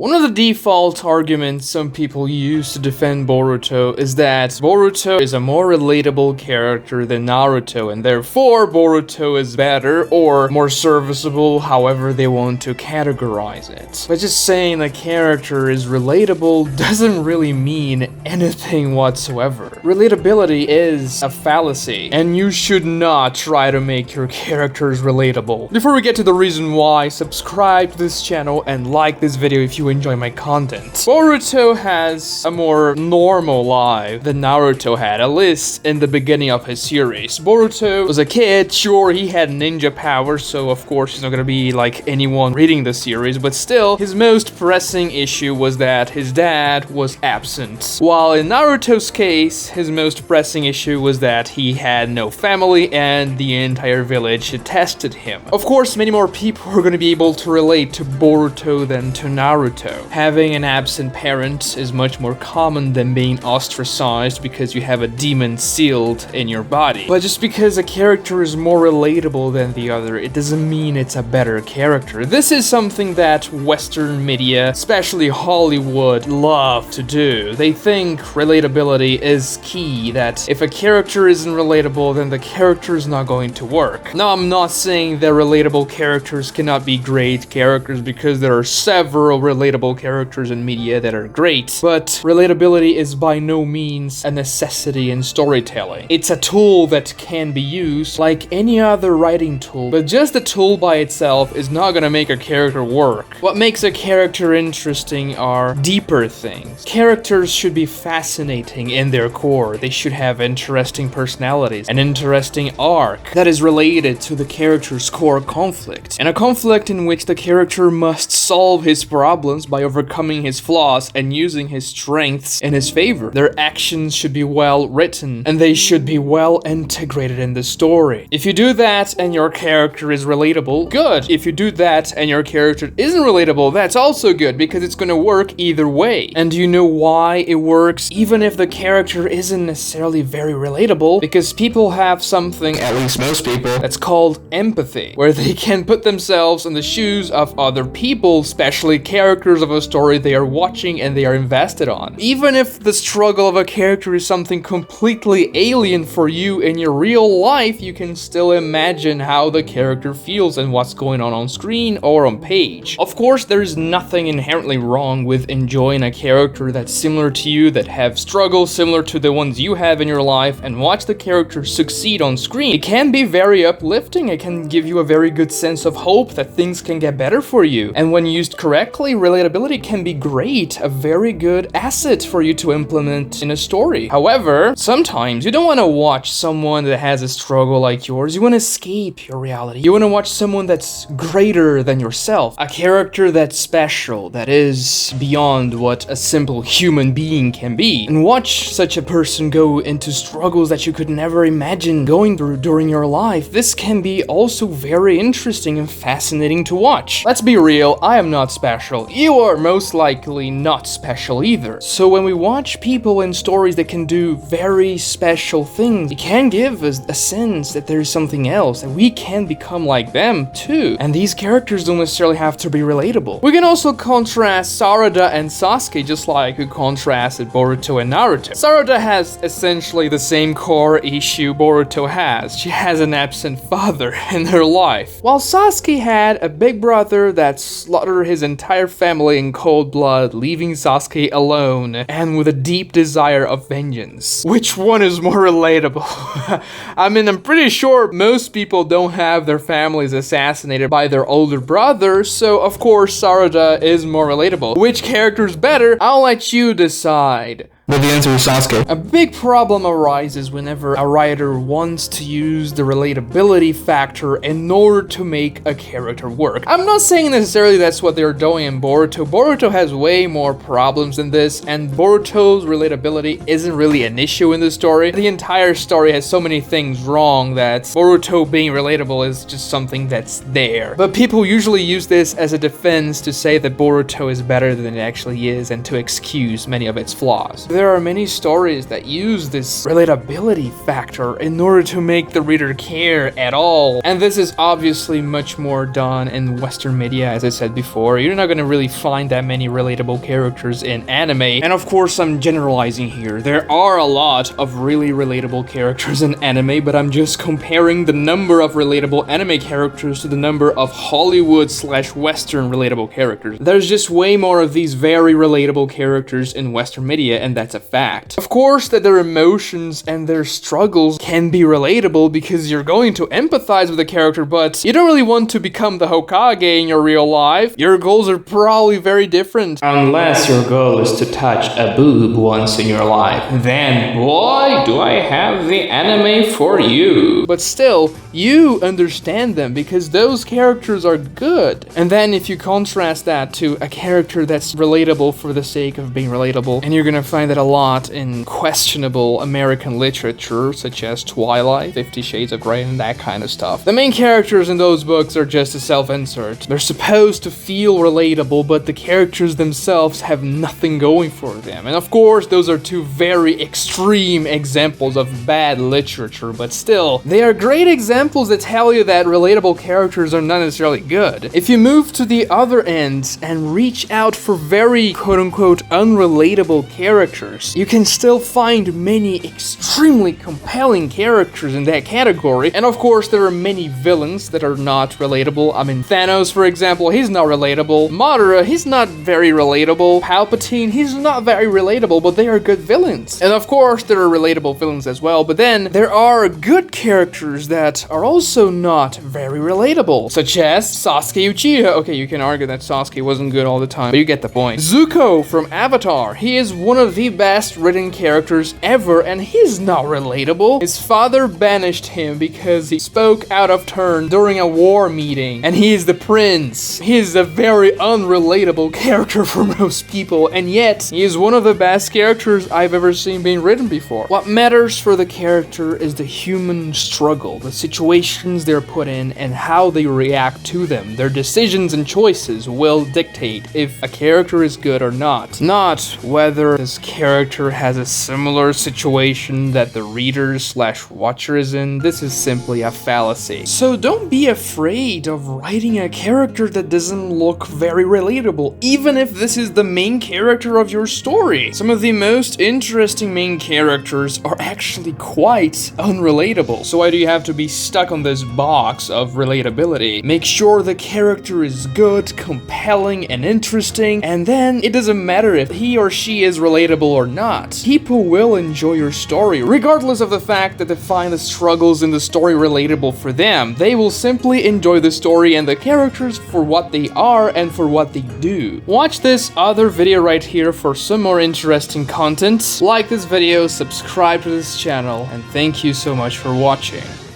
One of the default arguments some people use to defend Boruto is that Boruto is a more relatable character than Naruto, and therefore Boruto is better or more serviceable, however they want to categorize it. But just saying a character is relatable doesn't really mean anything whatsoever. Relatability is a fallacy, and you should not try to make your characters relatable. Before we get to the reason why, subscribe to this channel and like this video if you enjoy my content. Boruto has a more normal life than Naruto had, at least in the beginning of his series. Boruto was a kid, sure, he had ninja powers, so of course he's not gonna be like anyone reading the series, but still, his most pressing issue was that his dad was absent. While in Naruto's case, his most pressing issue was that he had no family and the entire village detested him. Of course, many more people are gonna be able to relate to Boruto than to Naruto. Having an absent parent is much more common than being ostracized because you have a demon sealed in your body. But just because a character is more relatable than the other, it doesn't mean it's a better character. This is something that Western media, especially Hollywood, love to do. They think relatability is key, that if a character isn't relatable, then the character is not going to work. Now, I'm not saying that relatable characters cannot be great characters, because there are several relatable characters in media that are great, but relatability is by no means a necessity in storytelling. It's a tool that can be used like any other writing tool, but just the tool by itself is not gonna make a character work. What makes a character interesting are deeper things. Characters should be fascinating in their core. They should have interesting personalities, an interesting arc that is related to the character's core conflict, and a conflict in which the character must solve his problems by overcoming his flaws and using his strengths in his favor. Their actions should be well written, and they should be well integrated in the story. If you do that and your character is relatable, good. If you do that and your character isn't relatable, that's also good, because it's gonna work either way. And do you know why it works even if the character isn't necessarily very relatable? Because people have something, at least most people, that's called empathy, where they can put themselves in the shoes of other people, especially characters of a story they are watching and they are invested on. Even if the struggle of a character is something completely alien for you in your real life, you can still imagine how the character feels and what's going on screen or on page. Of course, there is nothing inherently wrong with enjoying a character that's similar to you, that have struggles similar to the ones you have in your life, and watch the character succeed on screen. It can be very uplifting. It can give you a very good sense of hope that things can get better for you. And when used correctly, relatability can be great, a very good asset for you to implement in a story. However, sometimes you don't want to watch someone that has a struggle like yours. You want to escape your reality. You want to watch someone that's greater than yourself, a character that's special, that is beyond what a simple human being can be, and watch such a person go into struggles that you could never imagine going through during your life. This can be also very interesting and fascinating to watch. Let's be real, I am not special. You are most likely not special either. So when we watch people in stories that can do very special things, it can give us a sense that there's something else, that we can become like them too. And these characters don't necessarily have to be relatable. We can also contrast Sarada and Sasuke, just like we contrasted Boruto and Naruto. Sarada has essentially the same core issue Boruto has. She has an absent father in her life, while Sasuke had a big brother that slaughtered his entire family in cold blood, leaving Sasuke alone and with a deep desire of vengeance. Which one is more relatable? I mean, I'm pretty sure most people don't have their families assassinated by their older brother, so of course Sarada is more relatable. Which character is better? I'll let you decide. But the answer is Sasuke. A big problem arises whenever a writer wants to use the relatability factor in order to make a character work. I'm not saying necessarily that's what they're doing in Boruto. Boruto has way more problems than this, and Boruto's relatability isn't really an issue in the story. The entire story has so many things wrong that Boruto being relatable is just something that's there. But people usually use this as a defense to say that Boruto is better than it actually is and to excuse many of its flaws. there are many stories that use this relatability factor in order to make the reader care at all. And this is obviously much more done in Western media, as I said before. You're not gonna really find that many relatable characters in anime. And of course, I'm generalizing here. There are a lot of really relatable characters in anime, but I'm just comparing the number of relatable anime characters to the number of Hollywood/Western relatable characters. There's just way more of these very relatable characters in Western media, and that's a fact. Of course that their emotions and their struggles can be relatable because you're going to empathize with the character, but you don't really want to become the Hokage in your real life. Your goals are probably very different. Unless your goal is to touch a boob once in your life. Then, boy, do I have the anime for you. But still, you understand them because those characters are good. And then if you contrast that to a character that's relatable for the sake of being relatable, and you're gonna find that a lot in questionable American literature, such as Twilight, 50 Shades of Grey, and that kind of stuff. The main characters in those books are just a self-insert. They're supposed to feel relatable, but the characters themselves have nothing going for them. And of course, those are two very extreme examples of bad literature, but still, they are great examples that tell you that relatable characters are not necessarily good. If you move to the other end and reach out for very quote-unquote unrelatable characters, you can still find many extremely compelling characters in that category. And of course, there are many villains that are not relatable. I mean, Thanos, for example, he's not relatable. Madara, he's not very relatable. Palpatine, he's not very relatable, but they are good villains. And of course, there are relatable villains as well, but then there are good characters that are also not very relatable, such as Sasuke Uchiha. Okay, you can argue that Sasuke wasn't good all the time, but you get the point. Zuko from Avatar, he is one of the best written characters ever, and he's not relatable. His father banished him because he spoke out of turn during a war meeting, and he is the prince. He is a very unrelatable character for most people, and yet he is one of the best characters I've ever seen being written before. What matters for the character is the human struggle, the situations they're put in, and how they react to them. Their decisions and choices will dictate if a character is good or not. Not whether this character has a similar situation that the reader/watcher is in. This is simply a fallacy. So don't be afraid of writing a character that doesn't look very relatable, even if this is the main character of your story. Some of the most interesting main characters are actually quite unrelatable. So why do you have to be stuck on this box of relatability? Make sure the character is good, compelling, and interesting, and then it doesn't matter if he or she is relatable or not. People will enjoy your story, regardless of the fact that they find the struggles in the story relatable for them. They will simply enjoy the story and the characters for what they are and for what they do. Watch this other video right here for some more interesting content. Like this video, subscribe to this channel, and thank you so much for watching.